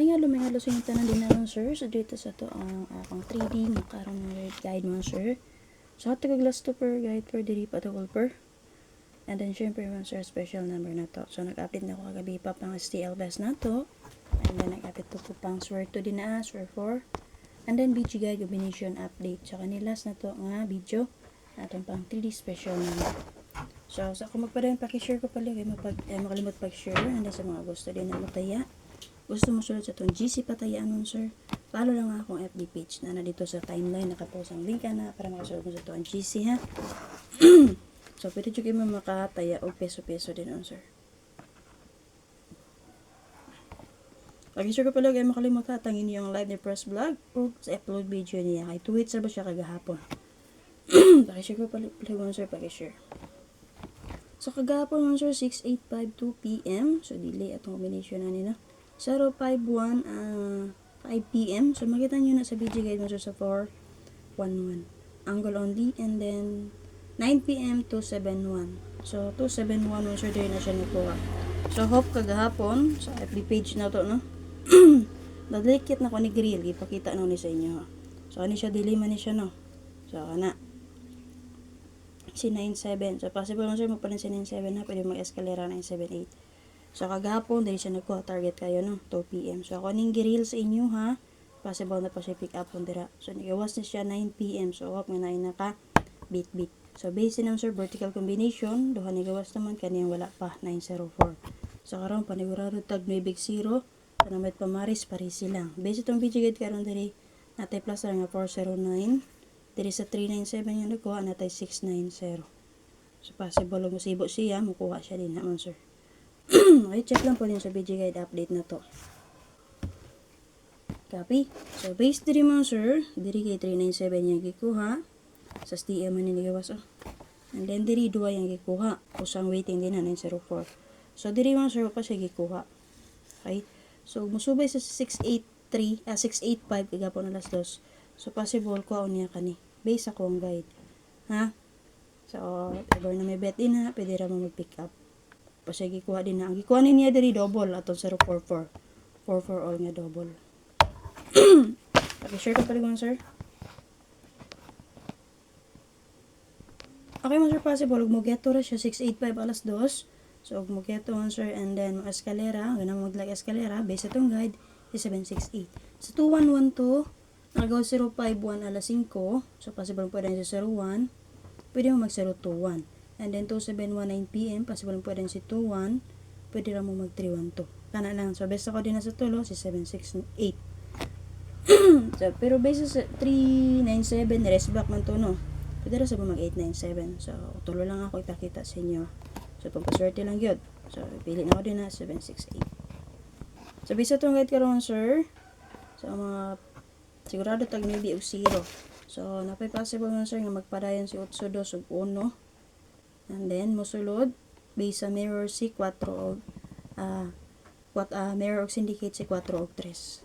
Ay nga, lumingalo sa yung tanan din naman, sir. So, dito sa to ang akong 3D makaroon ng guide mo, sir. So, tagaglas to per guide per diri pa to per. And then, syempre man, sir, special number na to. So, nag-update na ako kagabi pa pang STL best na to. And then, nag-update ko pang swear to din na, swear 4. And then, BG guide combination update. So, kanilas na to nga video. Atong pang 3D special number. So, kung magpadayon, pakishare ko pala kayo makalimot pag-share. And then, sa mga gusto din na mataya. Gusto mo sulat sa itong GC Patayaan nun, sir. Follow lang akong FB page na dito sa timeline. Nakapost ang link na para makasulog mo sa itong GC, ha. So, pwede juga mo makataya o peso-peso din nun, sir. Pag-share ko pala kayo makalimot ha. Tangin niyo yung live ni Press Vlog o sa upload video niya. Kay tweet sir ba siya kagahapon. Pag-share ko pala mo, sir. Pag-share. So, kagahapon mo, sir, 6:852 PM. So, delay atong combination na nila. 051 5 PM. So, makita nyo na sa video guide mo, sir, sa 411. Angle only. And then, 9 PM 271. So, 271 mo, sir, din na siya nakuha. So, hope kagahapon sa FB page na to, no? Nadlikit na ko ni grill. Ipakita na ni sa inyo, ha? So, ano siya, delay man ni siya, no? So, kana. Si 97. So, possible mo, sir, magpanin si 97, ha? Pwede mag-escalera 978. So, kagahapon, dahil siya nagkuha target kayo, no? 2 PM. So, ako ning giril sa inyo, ha? Possible na pa siya pick up on dira. So, nagawas na siya 9 PM. So, hope nga na ka beat. So, base naman, sir, vertical combination. Duha nagawas naman, kaniyang wala pa, 904. So, karon panigurado tag 9-0. Panamit pamaris, parisi lang. Base itong video guide karon diri, natay plus nga 409. Diri sa 397 yung nagkuha, natay 690. So, possible mo sibo siya, makuha siya din naman, sir. Okay, check lang po din sa video guide update na to. Copy. So, base diri mo, sir. Diri kay 397 yung gikuha. Sa STM man niligawas, oh. And then, diri 2 yung gikuha. Usang waiting din na 904. So, diri mo, sir, pa siya gikuha. Okay? So, musubay sa 685 kagapon alas 2. So, possible ko niya kani. Base ako ang guide. Ha? So, ever na may bet din, ha? Pwede ra mo mag-pick up. Pasya gikuha din na. Ang gikuha niya diri double atong 044. 44 all nga double. Pag-share ko pala sir. Okay mo, sir, possible. Ug mo geto ra siya 685 alas 2. So, ug mo geto man, sir, and then escalera. Ganun mag-like escalera. Base itong guide is 768. Sa 2112, nagawa 051 alas 5. So, possible pwede sa 01. Pwede mo mag 021. And then 2719 PM, possible pwede si 21, pwede ra mo mag 312. Kana lang. So, best ako din na sa tulo, si 768. So, pero base sa 397, rest back man to, no? Pwede ra sa mag 897. So, tulo lang ako ipakita sa inyo. So, pagpaswerte lang yun. So, pili na ako din na 768. So, base itong guide karon, sir. So, mga sigurado tag maybe o 0. So, napay possible man, sir, nga magpadayon si 82 ug 1. And then, musulod, base sa mirror si 4 og mirror og syndicate si 4 og 3.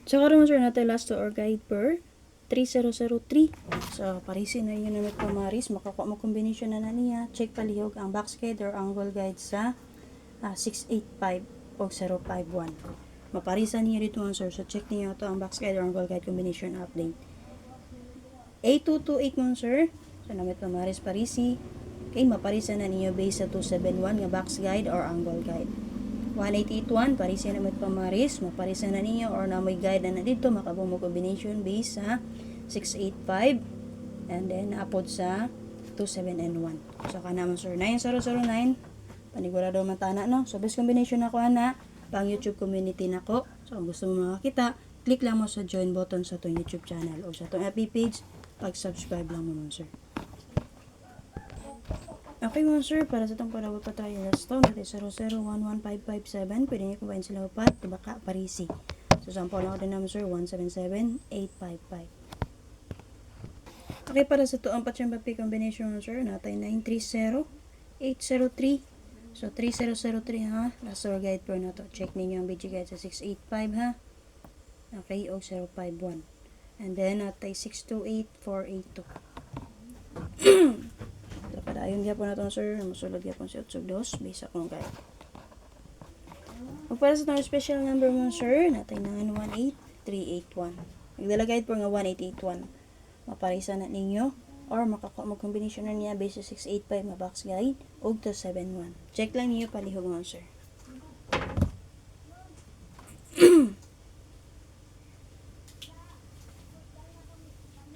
So, karon, sir, natin last to our guide per 3003. So, parisin na yun na nagpamaris. Makakuha mo combination na niya. Check palihog ang box guide or angle guide sa 685 o 051. Maparisan niya rito, sir. So, check niyo ito ang box guide or angle guide combination update. 8228 mo, sir. So, namit pamaris parisi. Okay, maparisan na niyo base sa 271 nga box guide or angle guide. 1881, parisi namit pamaris. Maparisan na niyo or na may guide na dito. Makabuo mo combination base sa 685. And then, upod sa 27 and 1. So, ka naman, sir. 9009. Panigurado matana, no? So, best combination ako, na pang YouTube community na ko. So, kung gusto mo makakita, click lang mo sa join button sa itong YouTube channel o sa itong FB page. Pag-subscribe lang mo, sir. Okay, mga sir, para sa itong palawag pa tayo last time, natin 0011557. Pwede niyo kumain sila upat, baka parisi. So, sample lang ako din naman, sir, 177855. Okay, para sa ito, ang patsyambapi combination, sir, natin 930803. So, 3003, ha? Last our guide per na to. Check ninyo ang BG guide sa 685, ha? Okay, o 051. And then, natin 628482. Padayon gyapon naton, sir, musulod gyapon si 82 bisa kung guide. Ug para sa itong special number mo sir, natay nangan 18381. Nagdalagay po nga 1881. Maparisa na ninyo or makakuha mo combination na niya base sa 685 nga box guide ug 271. Check lang niyo palihog mo sir.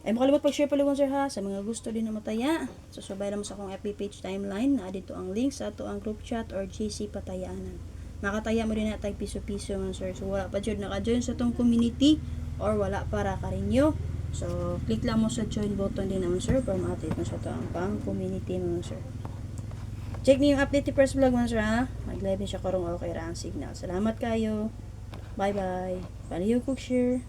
Ay makalimot pag-share palugon sir ha sa mga gusto din na mataya. Susubay lang mo sa akong FB page timeline na dito ang link sa ato ang group chat or GC Patayaanan. Makataya mo din na tag piso-piso man sir. So wala pa jud naka-join sa tong community or wala para ka rin nyo. So click lang mo sa join button din naman sir para ma-update mo sa to ang pang community mo sir. Check niyo yung update ni Press Vlog man sir ha. Mag-live siya karong okay ra ang signal. Salamat kayo. Bye bye. Palihog kog share.